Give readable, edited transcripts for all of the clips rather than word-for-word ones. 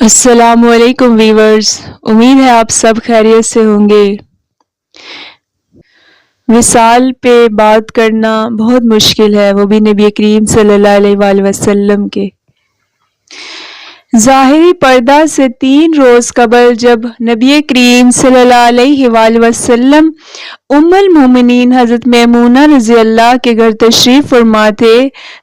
السلام علیکم ویورز، امید ہے آپ سب خیریت سے ہوں گے۔ وصال پہ بات کرنا بہت مشکل ہے، وہ بھی نبی کریم صلی اللہ علیہ وآلہ وسلم کے۔ ظاہری پردہ سے 3 روز قبل جب نبی کریم صلی اللہ علیہ وآلہ وسلم ام المومنین حضرت میمونہ رضی اللہ کے گھر تشریف فرما تھے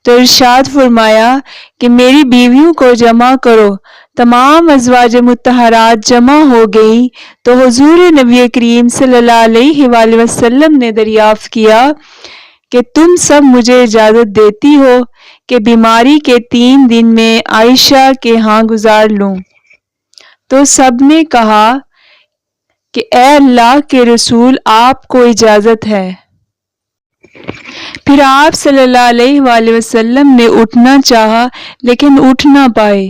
تو ارشاد فرمایا کہ میری بیویوں کو جمع کرو۔ تمام ازواج مطہرات جمع ہو گئیں تو حضور نبی کریم صلی اللہ علیہ وآلہ وسلم نے دریافت کیا کہ تم سب مجھے اجازت دیتی ہو کہ بیماری کے 3 دن میں عائشہ کے ہاں گزار لوں؟ تو سب نے کہا کہ اے اللہ کے رسول، آپ کو اجازت ہے۔ پھر آپ صلی اللہ علیہ وآلہ وسلم نے اٹھنا چاہا لیکن اٹھ نہ پائے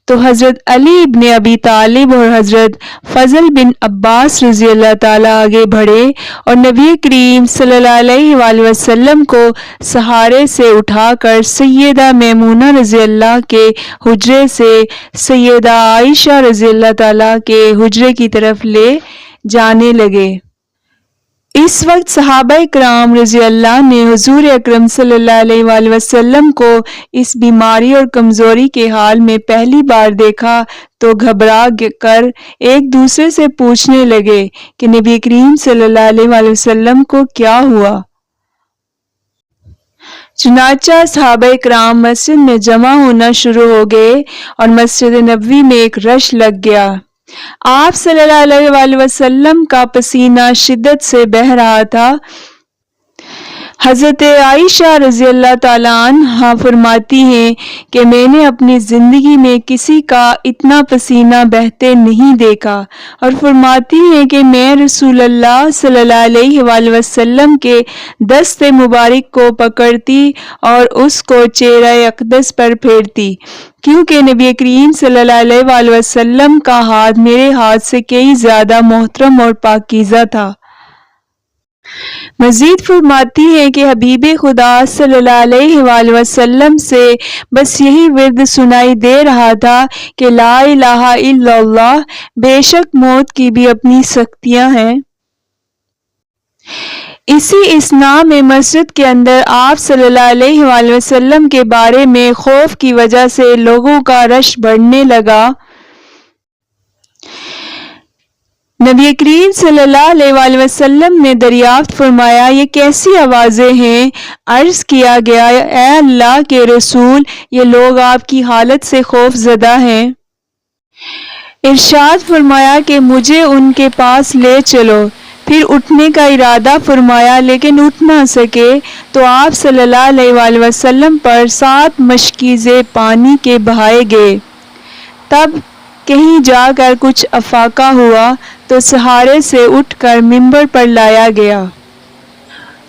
تو حضرت علی ابن ابی طالب اور حضرت فضل بن عباس رضی اللہ تعالیٰ آگے بڑھے اور نبی کریم صلی اللہ علیہ وآلہ وسلم کو سہارے سے اٹھا کر سیدہ میمونہ رضی اللہ کے حجرے سے سیدہ عائشہ رضی اللہ تعالیٰ کے حجرے کی طرف لے جانے لگے۔ اس وقت صحابہ کرام رضی اللہ نے حضور اکرم صلی اللہ علیہ وآلہ وسلم کو اس بیماری اور کمزوری کے حال میں پہلی بار دیکھا تو گھبرا کر ایک دوسرے سے پوچھنے لگے کہ نبی کریم صلی اللہ علیہ وآلہ وسلم کو کیا ہوا؟ چنانچہ صحابہ کرام مسجد میں جمع ہونا شروع ہو گئے اور مسجد نبوی میں ایک رش لگ گیا۔ آپ صلی اللہ علیہ وآلہ وسلم کا پسینہ شدت سے بہہ رہا تھا۔ حضرت عائشہ رضی اللہ تعالیٰ عنہا فرماتی ہیں کہ میں نے اپنی زندگی میں کسی کا اتنا پسینہ بہتے نہیں دیکھا، اور فرماتی ہیں کہ میں رسول اللہ صلی اللہ علیہ وآلہ وسلم کے دست مبارک کو پکڑتی اور اس کو چہرہ اقدس پر پھیرتی، کیونکہ نبی کریم صلی اللہ علیہ وآلہ وسلم کا ہاتھ میرے ہاتھ سے کئی زیادہ محترم اور پاکیزہ تھا۔ مزید فرماتی ہیں کہ حبیب خدا صلی اللہ علیہ وآلہ وسلم سے بس یہی ورد سنائی دے رہا تھا کہ لا الہ الا اللہ، بے شک موت کی بھی اپنی سختیاں ہیں۔ اسی اثناء میں مسجد کے اندر آپ صلی اللہ علیہ وآلہ وسلم کے بارے میں خوف کی وجہ سے لوگوں کا رش بڑھنے لگا۔ نبی کریم صلی اللہ علیہ وآلہ وسلم نے دریافت فرمایا یہ کیسی آوازیں ہیں؟ عرض کیا گیا اے اللہ کے رسول، یہ لوگ آپ کی حالت سے خوف زدہ ہیں۔ ارشاد فرمایا کہ مجھے ان کے پاس لے چلو۔ پھر اٹھنے کا ارادہ فرمایا لیکن اٹھ نہ سکے تو آپ صلی اللہ علیہ وآلہ وسلم پر 7 مشکیزیں پانی کے بہائے گئے۔ تب کہیں جا کر کچھ افاقہ ہوا تو سہارے سے اٹھ کر منبر پر لایا گیا۔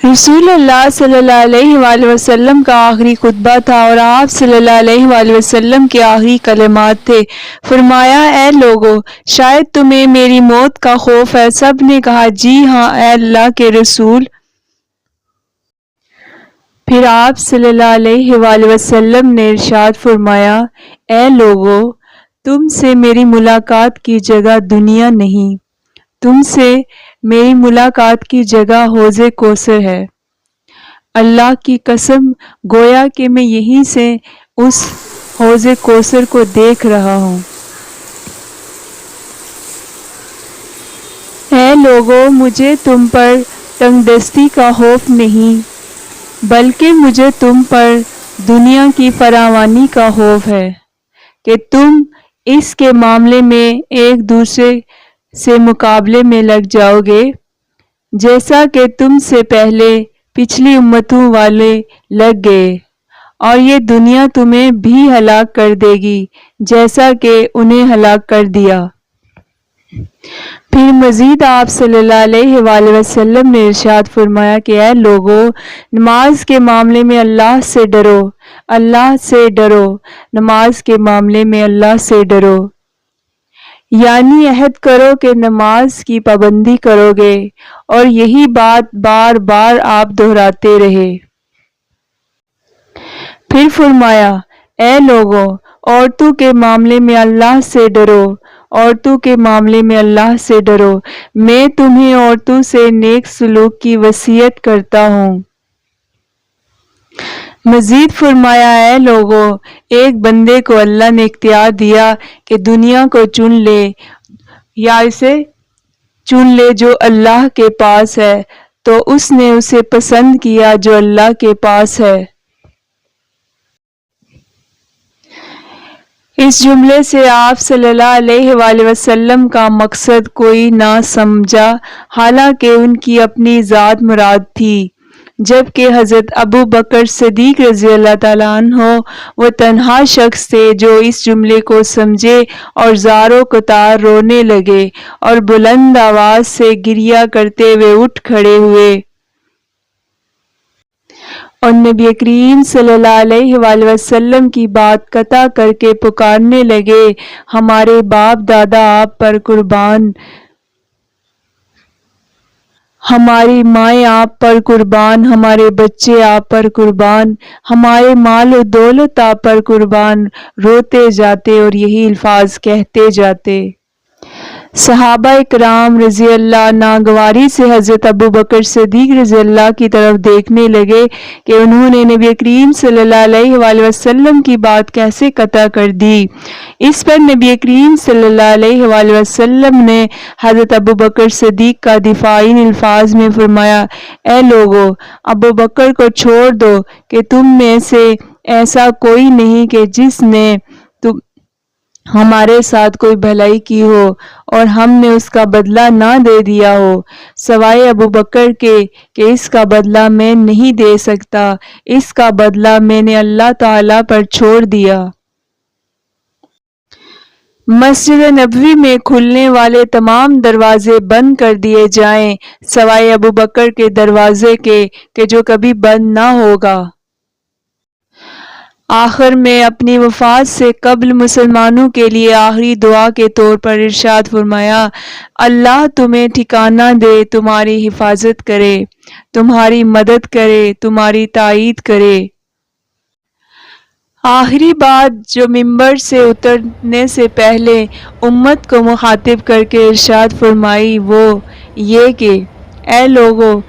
رسول اللہ صلی اللہ علیہ وآلہ وسلم کا آخری خطبہ تھا اور آپ صلی اللہ علیہ وآلہ وسلم کے آخری کلمات تھے۔ فرمایا اے لوگو، شاید تمہیں میری موت کا خوف ہے؟ سب نے کہا جی ہاں اے اللہ کے رسول۔ پھر آپ صلی اللہ علیہ وآلہ وسلم نے ارشاد فرمایا اے لوگو، تم سے میری ملاقات کی جگہ دنیا نہیں، تم سے میری ملاقات کی جگہ حوض کوثر ہے۔ اللہ کی قسم، گویا کہ میں یہیں سے اس حوض کوثر کو دیکھ رہا ہوں۔ اے لوگو، مجھے تم پر تنگ دستی کا خوف نہیں، بلکہ مجھے تم پر دنیا کی فراوانی کا خوف ہے کہ تم اس کے معاملے میں ایک دوسرے سے مقابلے میں لگ جاؤ گے، جیسا کہ تم سے پہلے پچھلی امتوں والے لگ گئے، اور یہ دنیا تمہیں بھی ہلاک کر دے گی جیسا کہ انہیں ہلاک کر دیا۔ پھر مزید آپ صلی اللہ علیہ وآلہ وسلم نے ارشاد فرمایا کہ اے لوگو، نماز کے معاملے میں اللہ سے ڈرو، اللہ سے ڈرو، نماز کے معاملے میں اللہ سے ڈرو، یعنی عہد کرو کہ نماز کی پابندی کرو گے، اور یہی بات بار بار آپ دہراتے رہے۔ پھر فرمایا اے لوگو، عورتوں کے معاملے میں اللہ سے ڈرو، عورتوں کے معاملے میں اللہ سے ڈرو، میں تمہیں عورتوں سے نیک سلوک کی وصیت کرتا ہوں۔ مزید فرمایا، اے لوگو، ایک بندے کو اللہ نے اختیار دیا کہ دنیا کو چن لے یا اسے چن لے جو اللہ کے پاس ہے، تو اس نے اسے پسند کیا جو اللہ کے پاس ہے۔ اس جملے سے آپ صلی اللہ علیہ وآلہ وسلم کا مقصد کوئی نہ سمجھا، حالانکہ ان کی اپنی ذات مراد تھی، جبکہ حضرت ابو بکر صدیق رضی اللہ تعالیٰ عنہ وہ تنہا شخص تھے جو اس جملے کو سمجھے اور زار و قطار رونے لگے اور بلند آواز سے گریہ کرتے ہوئے اٹھ کھڑے ہوئے اور نبی کریم صلی اللہ علیہ وآلہ وسلم کی بات قطع کر کے پکارنے لگے، ہمارے باپ دادا آپ پر قربان، ہماری مائیں آپ پر قربان، ہمارے بچے آپ پر قربان، ہمارے مال و دولت آپ پر قربان، روتے جاتے اور یہی الفاظ کہتے جاتے۔ صحابہ کرام رضی اللہ ناگواری سے حضرت ابو بکر صدیق رضی اللہ کی طرف دیکھنے لگے کہ انہوں نے نبی کریم صلی اللہ علیہ وآلہ وسلم کی بات کیسے قطع کر دی۔ اس پر نبی کریم صلی اللہ علیہ وآلہ وسلم نے حضرت ابو بکر صدیق کا دفاعی الفاظ میں فرمایا، اے لوگو، ابو بکر کو چھوڑ دو کہ تم میں سے ایسا کوئی نہیں کہ جس نے ہمارے ساتھ کوئی بھلائی کی ہو اور ہم نے اس کا بدلہ نہ دے دیا ہو، سوائے ابو بکر کے کہ اس کا بدلہ میں نہیں دے سکتا، اس کا بدلہ میں نے اللہ تعالیٰ پر چھوڑ دیا۔ مسجد نبوی میں کھلنے والے تمام دروازے بند کر دیے جائیں سوائے ابو بکر کے دروازے کے کہ جو کبھی بند نہ ہوگا۔ آخر میں اپنی وفات سے قبل مسلمانوں کے لیے آخری دعا کے طور پر ارشاد فرمایا، اللہ تمہیں ٹھکانہ دے، تمہاری حفاظت کرے، تمہاری مدد کرے، تمہاری تائید کرے۔ آخری بات جو ممبر سے اترنے سے پہلے امت کو مخاطب کر کے ارشاد فرمائی وہ یہ کہ اے لوگو،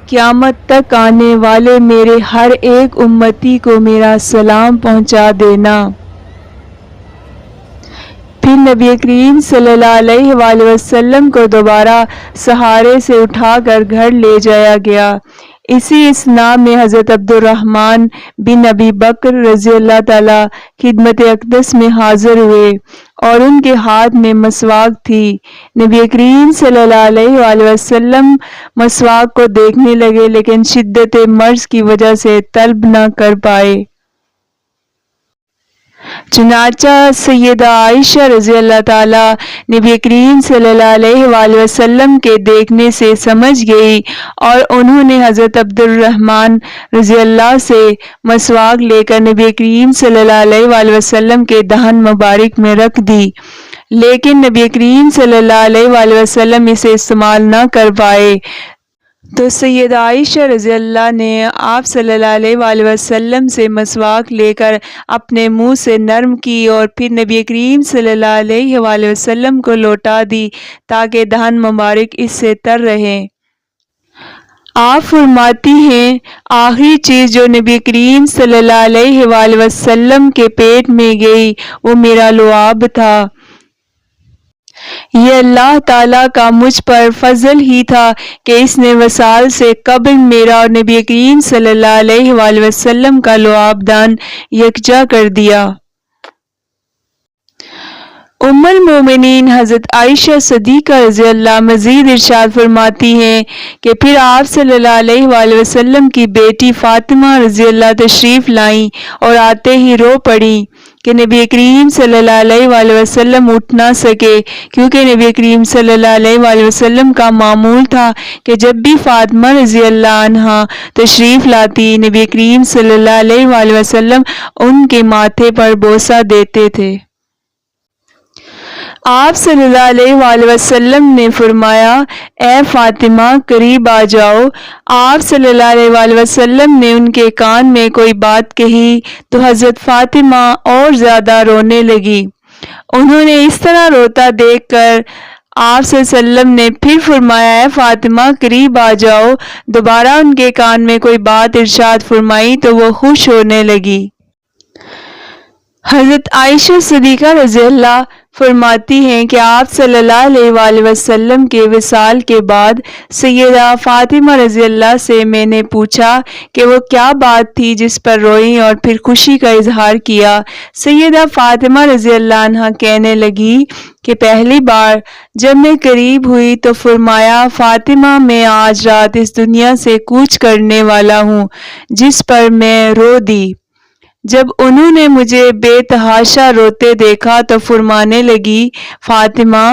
قیامت تک آنے والے میرے ہر ایک امتی کو میرا سلام پہنچا دینا۔ پھر نبی کریم صلی اللہ علیہ وآلہ وسلم کو دوبارہ سہارے سے اٹھا کر گھر لے جایا گیا۔ اسی اثناء میں حضرت عبد الرحمن بن ابی بکر رضی اللہ تعالی خدمت اقدس میں حاضر ہوئے اور ان کے ہاتھ میں مسواک تھی۔ نبی کریم صلی اللہ علیہ وآلہ وسلم مسواک کو دیکھنے لگے لیکن شدت مرض کی وجہ سے طلب نہ کر پائے۔ چنانچہ سیدہ عائشہ رضی اللہ تعالی نبی کریم صلی اللہ علیہ وآلہ وسلم کے دیکھنے سے سمجھ گئی اور انہوں نے حضرت عبد الرحمن رضی اللہ سے مسواک لے کر نبی کریم صلی اللہ علیہ وآلہ وسلم کے دہن مبارک میں رکھ دی، لیکن نبی کریم صلی اللہ علیہ وآلہ وسلم اسے استعمال نہ کر پائے، تو سیدہ عائشہ رضی اللہ نے آپ صلی اللہ علیہ وآلہ وسلم سے مسواک لے کر اپنے منہ سے نرم کی اور پھر نبی کریم صلی اللہ علیہ وآلہ وسلم کو لوٹا دی تاکہ دہن مبارک اس سے تر رہے۔ آپ فرماتی ہیں، آخری چیز جو نبی کریم صلی اللہ علیہ وآلہ وسلم کے پیٹ میں گئی وہ میرا لعاب تھا۔ یہ اللہ تعالیٰ کا مجھ پر فضل ہی تھا کہ اس نے وصال سے قبل میرا اور نبی کریم صلی اللہ علیہ وآلہ وسلم کا لعاب دان یکجا کر دیا۔ ام المومنین حضرت عائشہ صدیقہ رضی اللہ مزید ارشاد فرماتی ہیں کہ پھر آپ صلی اللہ علیہ وآلہ وسلم کی بیٹی فاطمہ رضی اللہ تشریف لائیں اور آتے ہی رو پڑیں کہ نبی کریم صلی اللہ علیہ وآلہ وسلم اٹھ نہ سکے، کیونکہ نبی کریم صلی اللہ علیہ وآلہ وسلم کا معمول تھا کہ جب بھی فاطمہ رضی اللہ عنہا تشریف لاتی نبی کریم صلی اللہ علیہ وآلہ وسلم ان کے ماتھے پر بوسہ دیتے تھے۔ آپ صلی اللہ علیہ وآلہ وسلم نے فرمایا اے فاطمہ قریب آ جاؤ۔ آپ صلی اللہ علیہ وآلہ وسلم نے ان کے کان میں کوئی بات کہی تو حضرت فاطمہ اور زیادہ رونے لگی۔ انہوں نے اس طرح روتا دیکھ کر آپ صلی اللہ علیہ وسلم نے پھر فرمایا اے فاطمہ قریب آ جاؤ۔ دوبارہ ان کے کان میں کوئی بات ارشاد فرمائی تو وہ خوش ہونے لگی۔ حضرت عائشہ صدیقہ رضی اللہ فرماتی ہیں کہ آپ صلی اللہ علیہ وآلہ وسلم کے وصال کے بعد سیدہ فاطمہ رضی اللہ سے میں نے پوچھا کہ وہ کیا بات تھی جس پر روئیں اور پھر خوشی کا اظہار کیا۔ سیدہ فاطمہ رضی اللہ عنہا کہنے لگی کہ پہلی بار جب میں قریب ہوئی تو فرمایا فاطمہ میں آج رات اس دنیا سے کوچ کرنے والا ہوں، جس پر میں رو دی۔ جب انہوں نے مجھے بے تحاشا روتے دیکھا تو فرمانے لگی فاطمہ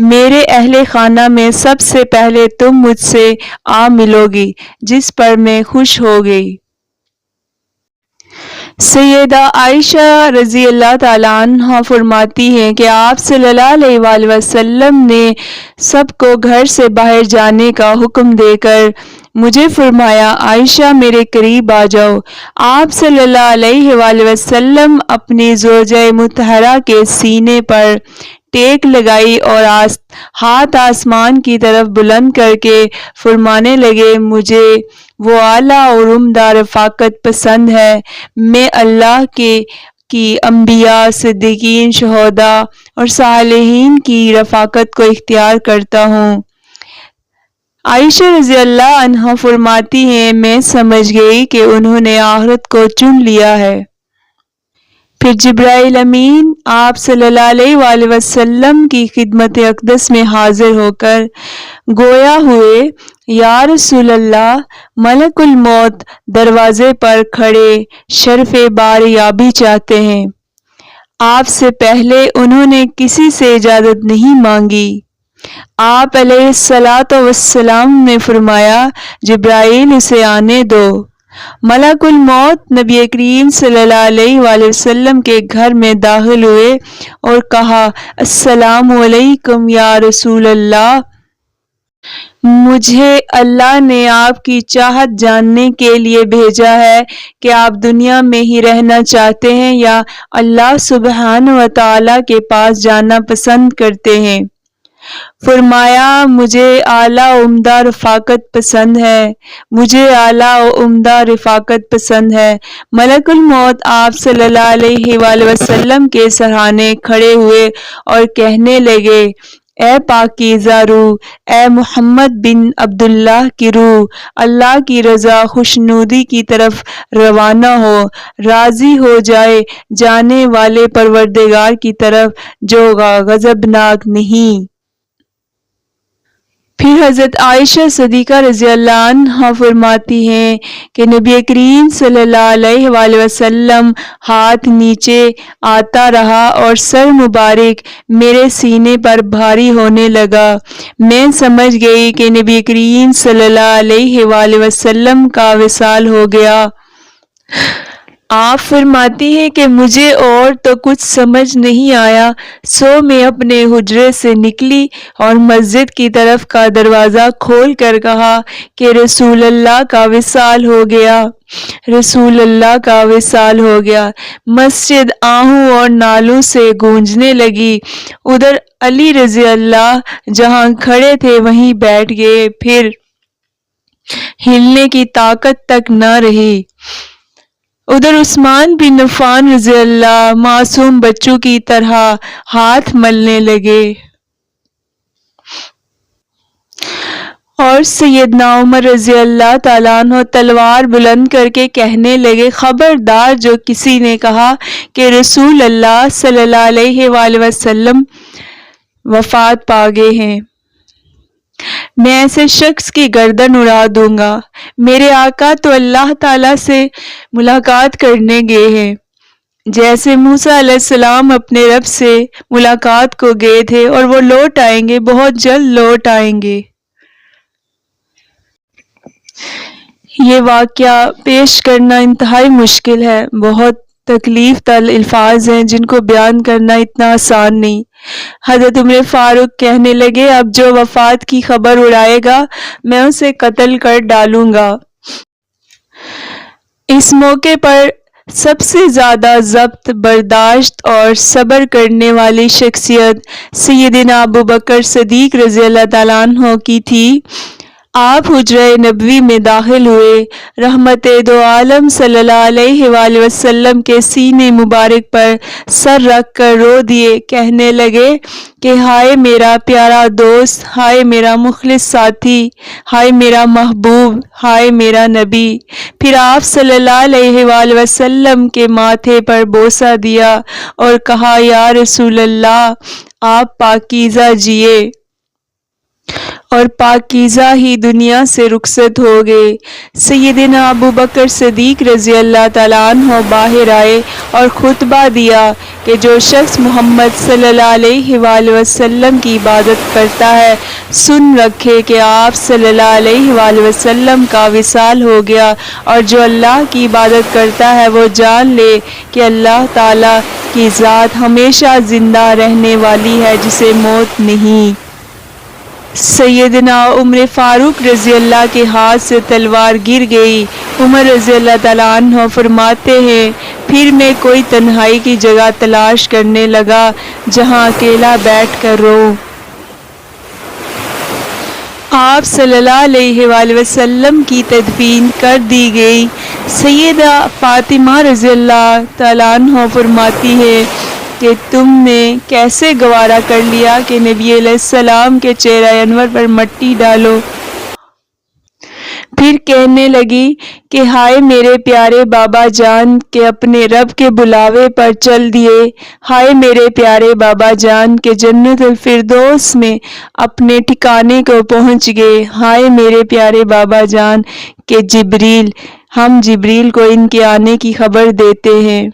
میرے اہل خانہ میں سب سے پہلے تم مجھ سے آ ملو گی، جس پر میں خوش ہو گئی۔ سیدہ عائشہ رضی اللہ تعالیٰ عنہ فرماتی ہیں کہ آپ صلی اللہ علیہ وآلہ وسلم نے سب کو گھر سے باہر جانے کا حکم دے کر مجھے فرمایا عائشہ میرے قریب آ جاؤ۔ آپ صلی اللہ علیہ وآلہ وسلم اپنی زوجہ مطہرہ کے سینے پر ٹیک لگائی اور ہاتھ آسمان کی طرف بلند کر کے فرمانے لگے مجھے وہ اعلیٰ اور عمدہ رفاقت پسند ہے۔ میں اللہ کی انبیاء، صدیقین، شہداء اور صالحین کی رفاقت کو اختیار کرتا ہوں۔ عائشہ رضی اللہ عنہا فرماتی ہیں میں سمجھ گئی کہ انہوں نے آخرت کو چن لیا ہے۔ پھر جبرائیل امین آپ صلی اللہ علیہ وآلہ وسلم کی خدمت اقدس میں حاضر ہو کر گویا ہوئے یا رسول اللہ ملک الموت دروازے پر کھڑے شرف باریابی چاہتے ہیں۔ آپ سے پہلے انہوں نے کسی سے اجازت نہیں مانگی۔ آپ علیہ الصلاۃ والسلام نے فرمایا جبرائیل اسے آنے دو۔ ملک الموت نبی کریم صلی اللہ علیہ وآلہ وسلم کے گھر میں داخل ہوئے اور کہا السلام علیکم یا رسول اللہ، مجھے اللہ نے آپ کی چاہت جاننے کے لیے بھیجا ہے کہ آپ دنیا میں ہی رہنا چاہتے ہیں یا اللہ سبحانہ و تعالیٰ کے پاس جانا پسند کرتے ہیں۔ فرمایا مجھے اعلیٰ و عمدہ رفاقت پسند ہے، مجھے اعلیٰ و عمدہ رفاقت پسند ہے۔ ملک الموت آپ صلی اللہ علیہ وآلہ وسلم کے سرہانے کھڑے ہوئے اور کہنے لگے اے پاکیزہ روح، اے محمد بن عبداللہ کی روح، اللہ کی رضا خوشنودی کی طرف روانہ ہو، راضی ہو جانے والے پروردگار کی طرف جو غضبناک نہیں۔ پھر حضرت عائشہ صدیقہ رضی اللہ عنہا فرماتی ہیں کہ نبی کریم صلی اللہ علیہ وآلہ وسلم ہاتھ نیچے آتا رہا اور سر مبارک میرے سینے پر بھاری ہونے لگا۔ میں سمجھ گئی کہ نبی کریم صلی اللہ علیہ وآلہ وسلم کا وصال ہو گیا۔ آپ فرماتی ہیں کہ مجھے اور تو کچھ سمجھ نہیں آیا، سو میں اپنے حجرے سے نکلی اور مسجد کی طرف کا دروازہ کھول کر کہا کہ رسول اللہ کا وصال ہو گیا، رسول اللہ کا وصال ہو گیا۔ مسجد آہوں اور نالوں سے گونجنے لگی۔ ادھر علی رضی اللہ جہاں کھڑے تھے وہیں بیٹھ گئے، پھر ہلنے کی طاقت تک نہ رہی۔ ادھر عثمان بن عفان رضی اللہ معصوم بچوں کی طرح ہاتھ ملنے لگے اور سیدنا عمر رضی اللہ تعالیٰ عنہ تلوار بلند کر کے کہنے لگے خبردار جو کسی نے کہا کہ رسول اللہ صلی اللہ علیہ وآلہ وسلم وفات پا گئے ہیں، میں ایسے شخص کی گردن اڑا دوں گا۔ میرے آقا تو اللہ تعالیٰ سے ملاقات کرنے گئے ہیں، جیسے موسیٰ علیہ السلام اپنے رب سے ملاقات کو گئے تھے اور وہ لوٹ آئیں گے، بہت جلد لوٹ آئیں گے۔ یہ واقعہ پیش کرنا انتہائی مشکل ہے، بہت تکلیف تل الفاظ ہیں جن کو بیان کرنا اتنا آسان نہیں۔ حضرت عمر فاروق کہنے لگے، اب جو وفات کی خبر اڑائے گا میں اسے قتل کر ڈالوں گا۔ اس موقع پر سب سے زیادہ ضبط برداشت اور صبر کرنے والی شخصیت سیدنا ابوبکر صدیق رضی اللہ تعالیٰ عنہ کی تھی۔ آپ حجرہ نبوی میں داخل ہوئے، رحمت دو عالم صلی اللہ علیہ وآلہ وسلم کے سینے مبارک پر سر رکھ کر رو دیے، کہنے لگے کہ ہائے میرا پیارا دوست، ہائے میرا مخلص ساتھی، ہائے میرا محبوب، ہائے میرا نبی۔ پھر آپ صلی اللہ علیہ وآلہ وسلم کے ماتھے پر بوسہ دیا اور کہا، یا رسول اللہ، آپ پاکیزہ جیے اور پاکیزہ ہی دنیا سے رخصت ہو گئے۔ سیدنا ابوبکر صدیق رضی اللہ تعالیٰ عنہ باہر آئے اور خطبہ دیا کہ جو شخص محمد صلی اللہ علیہ وآلہ وسلم کی عبادت کرتا ہے، سن رکھے کہ آپ صلی اللہ علیہ وآلہ وسلم کا وصال ہو گیا، اور جو اللہ کی عبادت کرتا ہے وہ جان لے کہ اللہ تعالیٰ کی ذات ہمیشہ زندہ رہنے والی ہے، جسے موت نہیں۔ سیدنا عمر فاروق رضی اللہ کے ہاتھ سے تلوار گر گئی۔ عمر رضی اللہ تعالیٰ عنہ فرماتے ہیں، پھر میں کوئی تنہائی کی جگہ تلاش کرنے لگا جہاں اکیلا بیٹھ کر رہوں۔ آپ صلی اللہ علیہ وآلہ وسلم کی تدفین کر دی گئی۔ سیدہ فاطمہ رضی اللہ تعالیٰ عنہ فرماتی ہے کہ تم نے کیسے گوارا کر لیا کہ نبی علیہ السلام کے چہرہ انور پر مٹی ڈالو؟ پھر کہنے لگی کہ ہائے میرے پیارے بابا جان کہ اپنے رب کے بلاوے پر چل دیے، ہائے میرے پیارے بابا جان کہ جنت الفردوس میں اپنے ٹھکانے کو پہنچ گئے، ہائے میرے پیارے بابا جان کہ ہم جبریل کو ان کے آنے کی خبر دیتے ہیں۔